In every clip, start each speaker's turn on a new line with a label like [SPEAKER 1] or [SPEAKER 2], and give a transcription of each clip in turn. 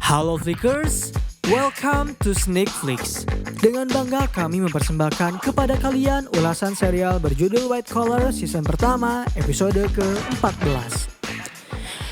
[SPEAKER 1] Halo Flickers, welcome to Sneak Flicks. Dengan bangga kami mempersembahkan kepada kalian ulasan serial berjudul White Collar season pertama episode ke-14.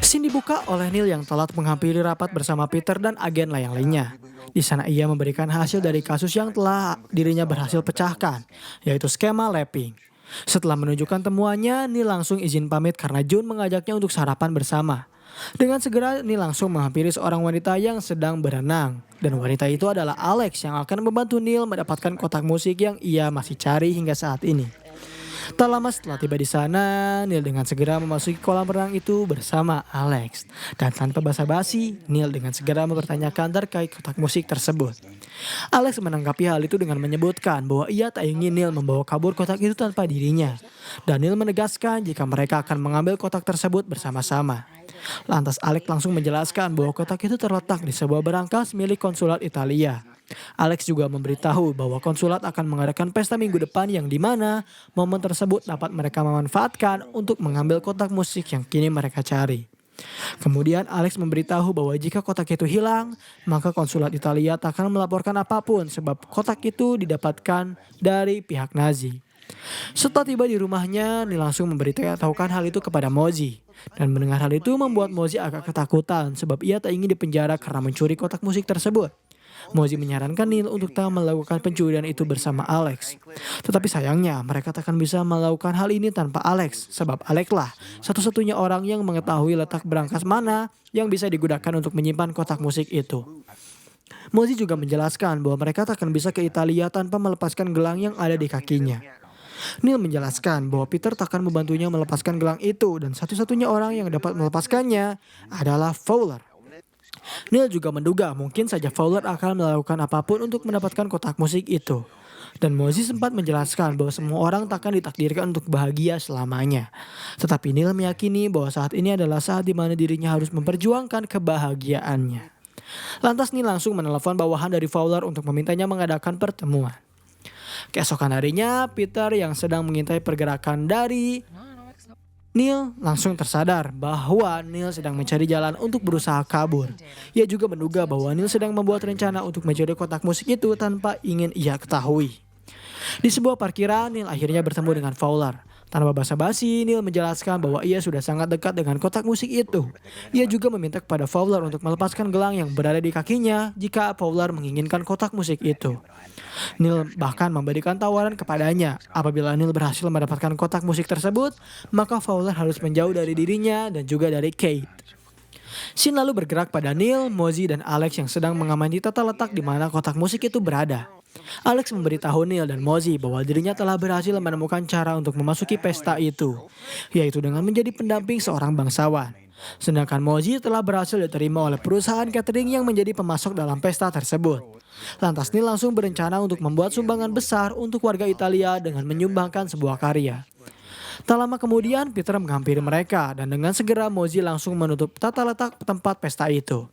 [SPEAKER 1] Scene dibuka oleh Neil yang telat menghampiri rapat bersama Peter dan agen layang lainnya. Di sana ia memberikan hasil dari kasus yang telah dirinya berhasil pecahkan, yaitu skema lapping. Setelah menunjukkan temuannya, Neil langsung izin pamit karena June mengajaknya untuk sarapan bersama. Dengan segera Neil langsung menghampiri seorang wanita yang sedang berenang. Dan wanita itu adalah Alex yang akan membantu Neil mendapatkan kotak musik yang ia masih cari hingga saat ini. Tak lama setelah tiba di sana, Neil dengan segera memasuki kolam renang itu bersama Alex. Dan tanpa basa-basi, Neil dengan segera mempertanyakan terkait kotak musik tersebut. Alex menanggapi hal itu dengan menyebutkan bahwa ia tak ingin Neil membawa kabur kotak itu tanpa dirinya. Dan Neil menegaskan jika mereka akan mengambil kotak tersebut bersama-sama. Lantas Alex langsung menjelaskan bahwa kotak itu terletak di sebuah berangkas milik konsulat Italia. Alex juga memberitahu bahwa konsulat akan mengadakan pesta minggu depan yang dimana momen tersebut dapat mereka memanfaatkan untuk mengambil kotak musik yang kini mereka cari. Kemudian Alex memberitahu bahwa jika kotak itu hilang, maka konsulat Italia tak akan melaporkan apapun sebab kotak itu didapatkan dari pihak Nazi. Setelah tiba di rumahnya, Neil langsung memberitahukan hal itu kepada Mozzie. Dan mendengar hal itu membuat Mozzie agak ketakutan sebab ia tak ingin dipenjara karena mencuri kotak musik tersebut. Mozzie menyarankan Neil untuk tak melakukan pencurian itu bersama Alex. Tetapi sayangnya mereka tak akan bisa melakukan hal ini tanpa Alex. Sebab Alex lah satu-satunya orang yang mengetahui letak berangkas mana yang bisa digunakan untuk menyimpan kotak musik itu. Mozzie juga menjelaskan bahwa mereka tak akan bisa ke Italia tanpa melepaskan gelang yang ada di kakinya. Neil menjelaskan bahwa Peter tak akan membantunya melepaskan gelang itu dan satu-satunya orang yang dapat melepaskannya adalah Fowler. Neil juga menduga mungkin saja Fowler akan melakukan apapun untuk mendapatkan kotak musik itu. Dan Mozzie sempat menjelaskan bahwa semua orang tak akan ditakdirkan untuk bahagia selamanya. Tetapi Neil meyakini bahwa saat ini adalah saat di mana dirinya harus memperjuangkan kebahagiaannya. Lantas Neil langsung menelepon bawahan dari Fowler untuk memintanya mengadakan pertemuan. Keesokan harinya, Peter yang sedang mengintai pergerakan dari Neil langsung tersadar bahwa Neil sedang mencari jalan untuk berusaha kabur. Ia juga menduga bahwa Neil sedang membuat rencana untuk mencuri kotak musik itu tanpa ingin ia ketahui. Di sebuah parkiran, Neil akhirnya bertemu dengan Fowler. Tanpa basa-basi, Neil menjelaskan bahwa ia sudah sangat dekat dengan kotak musik itu. Ia juga meminta kepada Fowler untuk melepaskan gelang yang berada di kakinya jika Fowler menginginkan kotak musik itu. Neil bahkan memberikan tawaran kepadanya. Apabila Neil berhasil mendapatkan kotak musik tersebut, maka Fowler harus menjauh dari dirinya dan juga dari Kate. Scene lalu bergerak pada Neil, Mozzie, dan Alex yang sedang mengamati tata letak di mana kotak musik itu berada. Alex memberitahu Neil dan Mozzie bahwa dirinya telah berhasil menemukan cara untuk memasuki pesta itu, yaitu dengan menjadi pendamping seorang bangsawan. Sedangkan Mozzie telah berhasil diterima oleh perusahaan catering yang menjadi pemasok dalam pesta tersebut. Lantas Neil langsung berencana untuk membuat sumbangan besar untuk warga Italia dengan menyumbangkan sebuah karya. Tak lama kemudian Peter menghampiri mereka dan dengan segera Mozzie langsung menutup tata letak tempat pesta itu.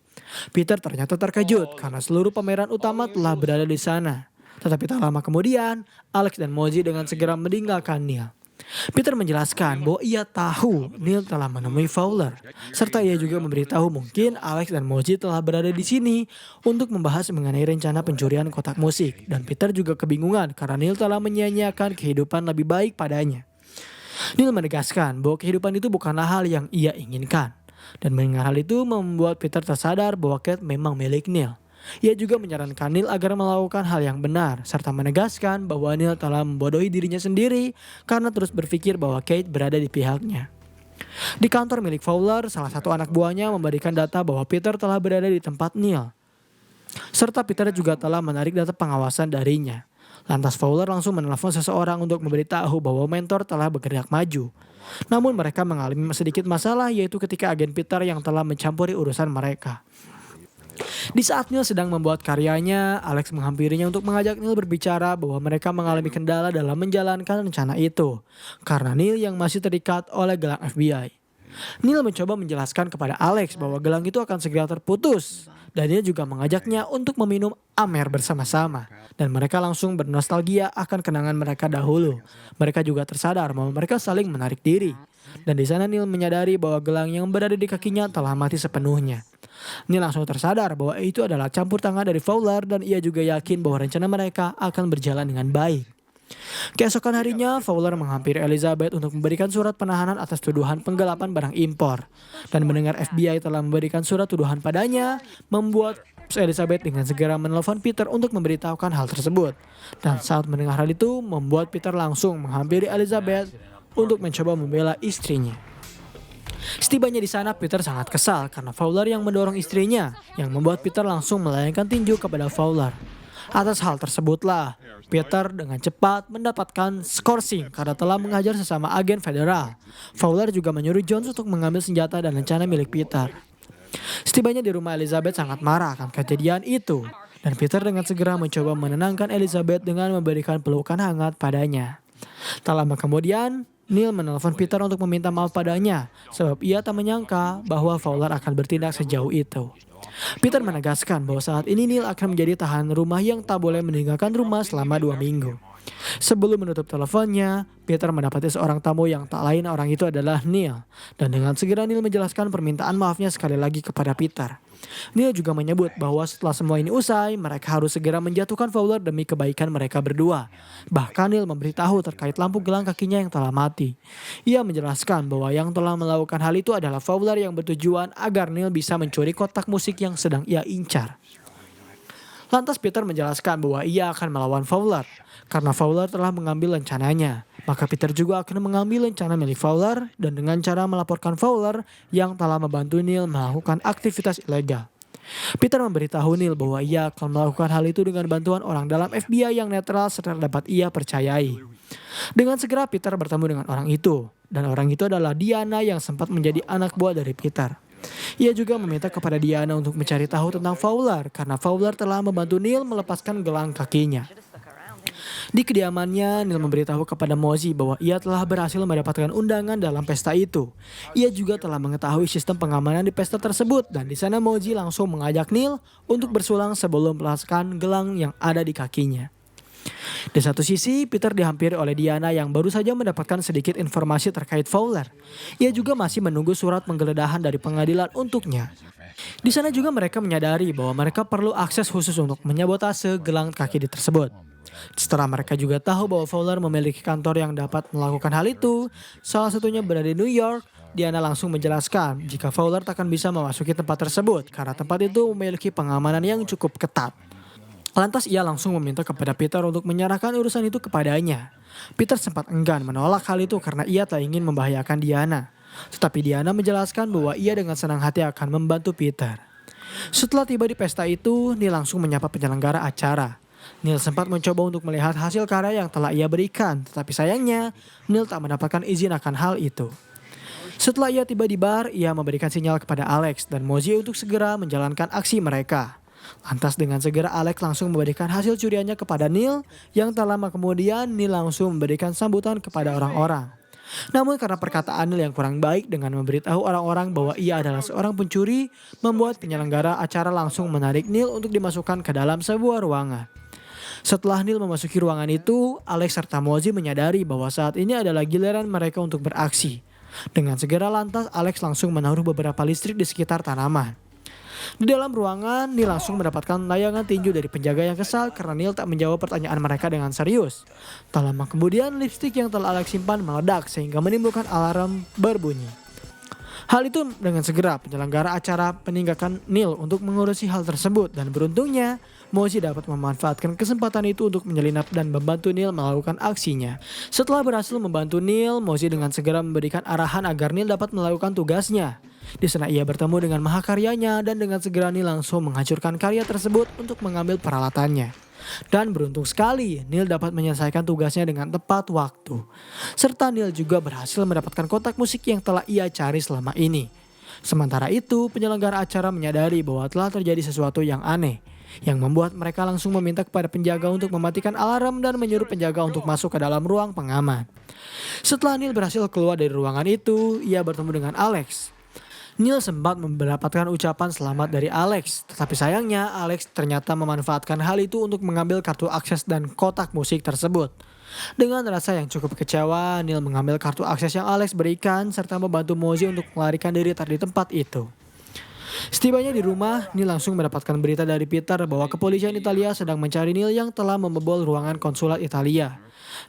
[SPEAKER 1] Peter ternyata terkejut karena seluruh pemeran utama telah berada di sana. Tetapi tak lama kemudian Alex dan Mozzie dengan segera meninggalkan Neil. Peter menjelaskan bahwa ia tahu Neil telah menemui Fowler. Serta ia juga memberitahu mungkin Alex dan Mozzie telah berada di sini untuk membahas mengenai rencana pencurian kotak musik. Dan Peter juga kebingungan karena Neil telah menyia-nyiakan kehidupan lebih baik padanya. Neil menegaskan bahwa kehidupan itu bukanlah hal yang ia inginkan. Dan mendengar hal itu membuat Peter tersadar bahwa Kate memang milik Neil. Ia juga menyarankan Neil agar melakukan hal yang benar, serta menegaskan bahwa Neil telah membodohi dirinya sendiri karena terus berpikir bahwa Kate berada di pihaknya. Di kantor milik Fowler, salah satu anak buahnya memberikan data bahwa Peter telah berada di tempat Neil. Serta Peter juga telah menarik data pengawasan darinya. Lantas Fowler langsung menelepon seseorang untuk memberitahu bahwa mentor telah bergerak maju. Namun mereka mengalami sedikit masalah, yaitu ketika agen Peter yang telah mencampuri urusan mereka. Di saat Neil sedang membuat karyanya, Alex menghampirinya untuk mengajak Neil berbicara bahwa mereka mengalami kendala dalam menjalankan rencana itu. Karena Neil yang masih terikat oleh gelang FBI. Neil mencoba menjelaskan kepada Alex bahwa gelang itu akan segera terputus. Dan dia juga mengajaknya untuk meminum amer bersama-sama. Dan mereka langsung bernostalgia akan kenangan mereka dahulu. Mereka juga tersadar bahwa mereka saling menarik diri. Dan di sana Neil menyadari bahwa gelang yang berada di kakinya telah mati sepenuhnya. Neil langsung tersadar bahwa itu adalah campur tangan dari Fowler dan ia juga yakin bahwa rencana mereka akan berjalan dengan baik. Keesokan harinya, Fowler menghampiri Elizabeth untuk memberikan surat penahanan atas tuduhan penggelapan barang impor. Dan mendengar FBI telah memberikan surat tuduhan padanya, membuat Elizabeth dengan segera menelpon Peter untuk memberitahukan hal tersebut. Dan saat mendengar hal itu, membuat Peter langsung menghampiri Elizabeth untuk mencoba membela istrinya. Setibanya di sana, Peter sangat kesal karena Fowler yang mendorong istrinya, yang membuat Peter langsung melayangkan tinju kepada Fowler. Atas hal tersebutlah, Peter dengan cepat mendapatkan skorsing karena telah menghajar sesama agen federal. Fowler juga menyuruh Jones untuk mengambil senjata dan rencana milik Peter. Setibanya di rumah, Elizabeth sangat marah akan kejadian itu. Dan Peter dengan segera mencoba menenangkan Elizabeth dengan memberikan pelukan hangat padanya. Tak lama kemudian, Neil menelpon Peter untuk meminta maaf padanya sebab ia tak menyangka bahwa Fowler akan bertindak sejauh itu. Peter menegaskan bahwa saat ini Neil akan menjadi tahanan rumah yang tak boleh meninggalkan rumah selama 2 minggu. Sebelum menutup teleponnya, Peter mendapati seorang tamu yang tak lain orang itu adalah Neil. Dan dengan segera Neil menjelaskan permintaan maafnya sekali lagi kepada Peter. Neil juga menyebut bahwa setelah semua ini usai, mereka harus segera menjatuhkan Fowler demi kebaikan mereka berdua. Bahkan Neil memberitahu terkait lampu gelang kakinya yang telah mati. Ia menjelaskan bahwa yang telah melakukan hal itu adalah Fowler yang bertujuan agar Neil bisa mencuri kotak musik yang sedang ia incar. Lantas Peter menjelaskan bahwa ia akan melawan Fowler. Karena Fowler telah mengambil rencananya, maka Peter juga akan mengambil rencana milik Fowler dan dengan cara melaporkan Fowler yang telah membantu Neil melakukan aktivitas ilegal. Peter memberitahu Neil bahwa ia akan melakukan hal itu dengan bantuan orang dalam FBI yang netral serta dapat ia percayai. Dengan segera Peter bertemu dengan orang itu, dan orang itu adalah Diana yang sempat menjadi anak buah dari Peter. Ia juga meminta kepada Diana untuk mencari tahu tentang Fowler karena Fowler telah membantu Neil melepaskan gelang kakinya. Di kediamannya, Neil memberitahu kepada Mosey bahwa ia telah berhasil mendapatkan undangan dalam pesta itu. Ia juga telah mengetahui sistem pengamanan di pesta tersebut dan di sana Mosey langsung mengajak Neil untuk bersulang sebelum melepaskan gelang yang ada di kakinya. Di satu sisi, Peter dihampiri oleh Diana yang baru saja mendapatkan sedikit informasi terkait Fowler. Ia juga masih menunggu surat penggeledahan dari pengadilan untuknya. Di sana juga mereka menyadari bahwa mereka perlu akses khusus untuk menyabotase gelang kaki tersebut. Setelah mereka juga tahu bahwa Fowler memiliki kantor yang dapat melakukan hal itu, salah satunya berada di New York, Diana langsung menjelaskan jika Fowler takkan bisa memasuki tempat tersebut karena tempat itu memiliki pengamanan yang cukup ketat. Lantas ia langsung meminta kepada Peter untuk menyerahkan urusan itu kepadanya. Peter sempat enggan menolak hal itu karena ia tak ingin membahayakan Diana. Tetapi Diana menjelaskan bahwa ia dengan senang hati akan membantu Peter. Setelah tiba di pesta itu, Neil langsung menyapa penyelenggara acara. Neil sempat mencoba untuk melihat hasil karya yang telah ia berikan, tetapi sayangnya Neil tak mendapatkan izin akan hal itu. Setelah ia tiba di bar, ia memberikan sinyal kepada Alex dan Mosey untuk segera menjalankan aksi mereka. Lantas dengan segera Alex langsung memberikan hasil curiannya kepada Neil, yang tak lama kemudian Neil langsung memberikan sambutan kepada orang-orang. Namun karena perkataan Neil yang kurang baik dengan memberitahu orang-orang bahwa ia adalah seorang pencuri, membuat penyelenggara acara langsung menarik Neil untuk dimasukkan ke dalam sebuah ruangan. Setelah Neil memasuki ruangan itu, Alex serta Mosey menyadari bahwa saat ini adalah giliran mereka untuk beraksi. Dengan segera lantas Alex langsung menaruh beberapa listrik di sekitar tanaman. Di dalam ruangan, Neil langsung mendapatkan layangan tinju dari penjaga yang kesal karena Neil tak menjawab pertanyaan mereka dengan serius. Tak lama kemudian, lipstik yang telah Alex simpan meledak sehingga menimbulkan alarm berbunyi. Hal itu dengan segera penyelenggara acara meninggalkan Neil untuk mengurusi hal tersebut dan beruntungnya Mosey dapat memanfaatkan kesempatan itu untuk menyelinap dan membantu Neil melakukan aksinya. Setelah berhasil membantu Neil, Mosey dengan segera memberikan arahan agar Neil dapat melakukan tugasnya. Di sana ia bertemu dengan mahakaryanya dan dengan segera Neil langsung menghancurkan karya tersebut untuk mengambil peralatannya. Dan beruntung sekali, Neil dapat menyelesaikan tugasnya dengan tepat waktu. Serta Neil juga berhasil mendapatkan kotak musik yang telah ia cari selama ini. Sementara itu, penyelenggara acara menyadari bahwa telah terjadi sesuatu yang aneh. yang membuat mereka langsung meminta kepada penjaga untuk mematikan alarm dan menyuruh penjaga untuk masuk ke dalam ruang pengaman. Setelah Neil berhasil keluar dari ruangan itu, ia bertemu dengan Alex. Neil sempat mendapatkan ucapan selamat dari Alex, tetapi sayangnya Alex ternyata memanfaatkan hal itu untuk mengambil kartu akses dan kotak musik tersebut. Dengan rasa yang cukup kecewa, Neil mengambil kartu akses yang Alex berikan serta membantu Mozzie untuk melarikan diri dari tempat itu. Setibanya di rumah, Neil langsung mendapatkan berita dari Peter bahwa kepolisian Italia sedang mencari Neil yang telah membobol ruangan konsulat Italia.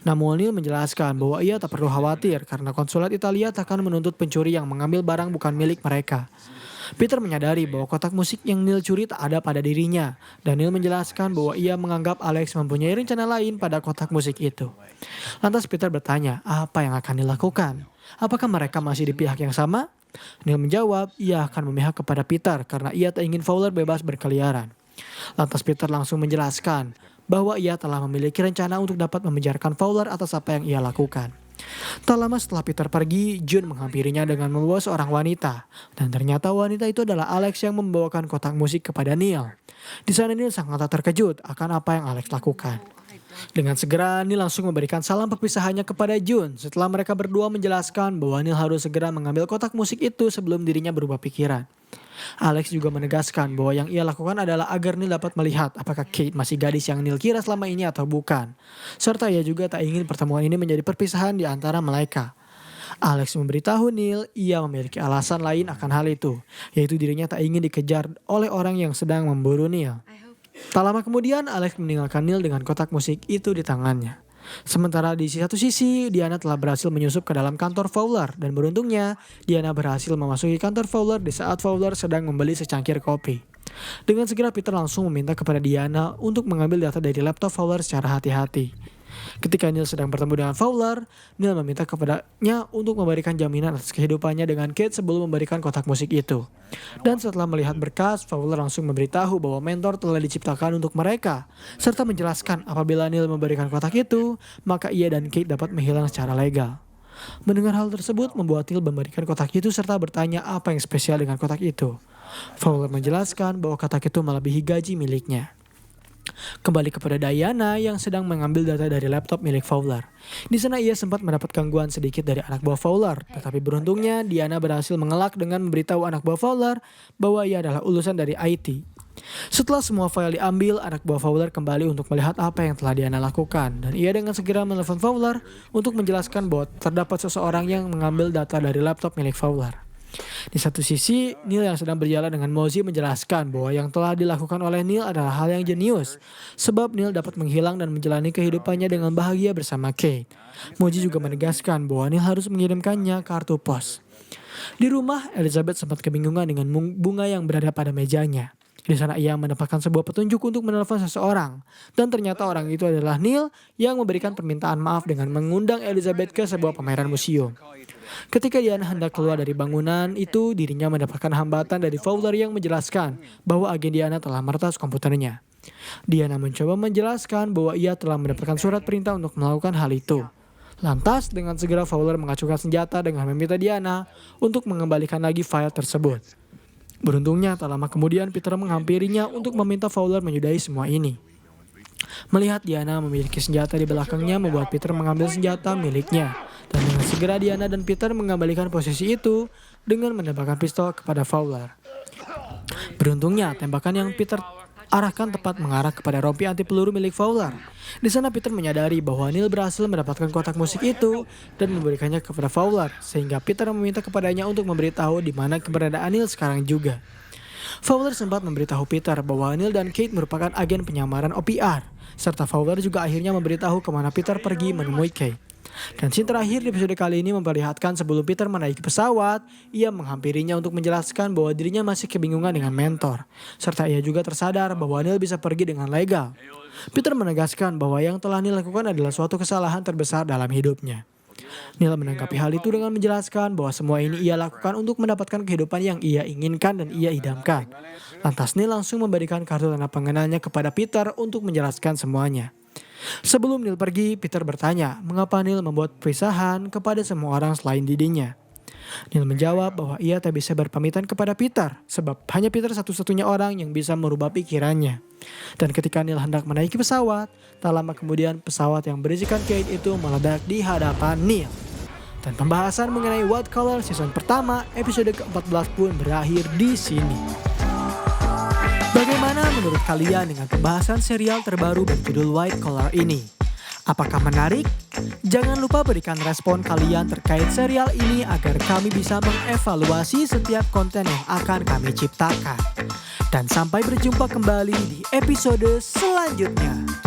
[SPEAKER 1] Namun Neil menjelaskan bahwa ia tak perlu khawatir karena konsulat Italia tak akan menuntut pencuri yang mengambil barang bukan milik mereka. Peter menyadari bahwa kotak musik yang Neil curi tak ada pada dirinya, dan Neil menjelaskan bahwa ia menganggap Alex mempunyai rencana lain pada kotak musik itu. Lantas Peter bertanya, apa yang akan dilakukan? Apakah mereka masih di pihak yang sama? Neil menjawab, ia akan memihak kepada Peter karena ia tak ingin Fowler bebas berkeliaran. Lantas Peter langsung menjelaskan bahwa ia telah memiliki rencana untuk dapat memenjarakan Fowler atas apa yang ia lakukan. Tak lama setelah Peter pergi, June menghampirinya dengan membawa seorang wanita. Dan ternyata wanita itu adalah Alex yang membawakan kotak musik kepada Neil. Di sana Neil sangat terkejut akan apa yang Alex lakukan. Dengan segera Neil langsung memberikan salam perpisahannya kepada June setelah mereka berdua menjelaskan bahwa Neil harus segera mengambil kotak musik itu sebelum dirinya berubah pikiran. Alex juga menegaskan bahwa yang ia lakukan adalah agar Neil dapat melihat apakah Kate masih gadis yang Neil kira selama ini atau bukan. Serta ia juga tak ingin pertemuan ini menjadi perpisahan di antara mereka. Alex memberitahu Neil ia memiliki alasan lain akan hal itu, yaitu dirinya tak ingin dikejar oleh orang yang sedang memburu Neil. Tak lama kemudian Alex meninggalkan Neil dengan kotak musik itu di tangannya. Sementara di satu sisi, Diana telah berhasil menyusup ke dalam kantor Fowler dan beruntungnya Diana berhasil memasuki kantor Fowler di saat Fowler sedang membeli secangkir kopi. Dengan segera Peter langsung meminta kepada Diana untuk mengambil data dari laptop Fowler secara hati-hati. Ketika Neil sedang bertemu dengan Fowler, Neil meminta kepadanya untuk memberikan jaminan atas kehidupannya dengan Kate sebelum memberikan kotak musik itu. Dan setelah melihat berkas, Fowler langsung memberitahu bahwa mentor telah diciptakan untuk mereka, serta menjelaskan apabila Neil memberikan kotak itu, maka ia dan Kate dapat menghilang secara legal. Mendengar hal tersebut membuat Neil memberikan kotak itu serta bertanya apa yang spesial dengan kotak itu. Fowler menjelaskan bahwa kotak itu melebihi gaji miliknya. Kembali kepada Diana yang sedang mengambil data dari laptop milik Fowler. Di sana ia sempat mendapat gangguan sedikit dari anak buah Fowler, tetapi beruntungnya Diana berhasil mengelak dengan memberitahu anak buah Fowler bahwa ia adalah lulusan dari IT. Setelah semua file diambil, anak buah Fowler kembali untuk melihat apa yang telah Diana lakukan, dan ia dengan segera menelepon Fowler untuk menjelaskan bahwa terdapat seseorang yang mengambil data dari laptop milik Fowler. Di satu sisi, Neil yang sedang berjalan dengan Mozzie menjelaskan bahwa yang telah dilakukan oleh Neil adalah hal yang jenius, sebab Neil dapat menghilang dan menjalani kehidupannya dengan bahagia bersama Kate. Mozzie juga menegaskan bahwa Neil harus mengirimkannya kartu pos. Di rumah, Elizabeth sempat kebingungan dengan bunga yang berada pada mejanya. Di sana ia mendapatkan sebuah petunjuk untuk menelepon seseorang, dan ternyata orang itu adalah Neil yang memberikan permintaan maaf dengan mengundang Elizabeth ke sebuah pameran museum. Ketika Diana hendak keluar dari bangunan itu, dirinya mendapatkan hambatan dari Fowler yang menjelaskan bahwa agen Diana telah meretas komputernya. Diana mencoba menjelaskan bahwa ia telah mendapatkan surat perintah untuk melakukan hal itu. Lantas, dengan segera Fowler mengacukan senjata dengan meminta Diana untuk mengembalikan lagi file tersebut. Beruntungnya, tak lama kemudian Peter menghampirinya untuk meminta Fowler menyudahi semua ini. Melihat Diana memiliki senjata di belakangnya membuat Peter mengambil senjata miliknya. Dan dengan segera Diana dan Peter mengembalikan posisi itu dengan menembakkan pistol kepada Fowler. Beruntungnya, tembakan yang Peter arahkan tepat mengarah kepada rompi anti peluru milik Fowler. Di sana Peter menyadari bahwa Neil berhasil mendapatkan kotak musik itu dan memberikannya kepada Fowler, sehingga Peter meminta kepadanya untuk memberitahu di mana keberadaan Neil sekarang juga. Fowler sempat memberitahu Peter bahwa Neil dan Kate merupakan agen penyamaran OPR, serta Fowler juga akhirnya memberitahu kemana Peter pergi menemui Kate. Dan scene terakhir di episode kali ini memperlihatkan sebelum Peter menaiki pesawat, ia menghampirinya untuk menjelaskan bahwa dirinya masih kebingungan dengan mentor. Serta ia juga tersadar bahwa Neil bisa pergi dengan legal. Peter menegaskan bahwa yang telah Neil lakukan adalah suatu kesalahan terbesar dalam hidupnya. Neil menanggapi hal itu dengan menjelaskan bahwa semua ini ia lakukan untuk mendapatkan kehidupan yang ia inginkan dan ia idamkan. Lantas Neil langsung memberikan kartu tanda pengenalnya kepada Peter untuk menjelaskan semuanya. Sebelum Neil pergi, Peter bertanya mengapa Neil membuat perpisahan kepada semua orang selain dirinya. Neil menjawab bahwa ia tak bisa berpamitan kepada Peter, sebab hanya Peter satu-satunya orang yang bisa merubah pikirannya. Dan ketika Neil hendak menaiki pesawat, tak lama kemudian pesawat yang berisikan Kate itu meledak di hadapan Neil. Dan pembahasan mengenai White Collar season pertama episode ke-14 pun berakhir di sini. Bagaimana menurut kalian dengan pembahasan serial terbaru berjudul White Collar ini? Apakah menarik? Jangan lupa berikan respon kalian terkait serial ini agar kami bisa mengevaluasi setiap konten yang akan kami ciptakan. Dan sampai berjumpa kembali di episode selanjutnya.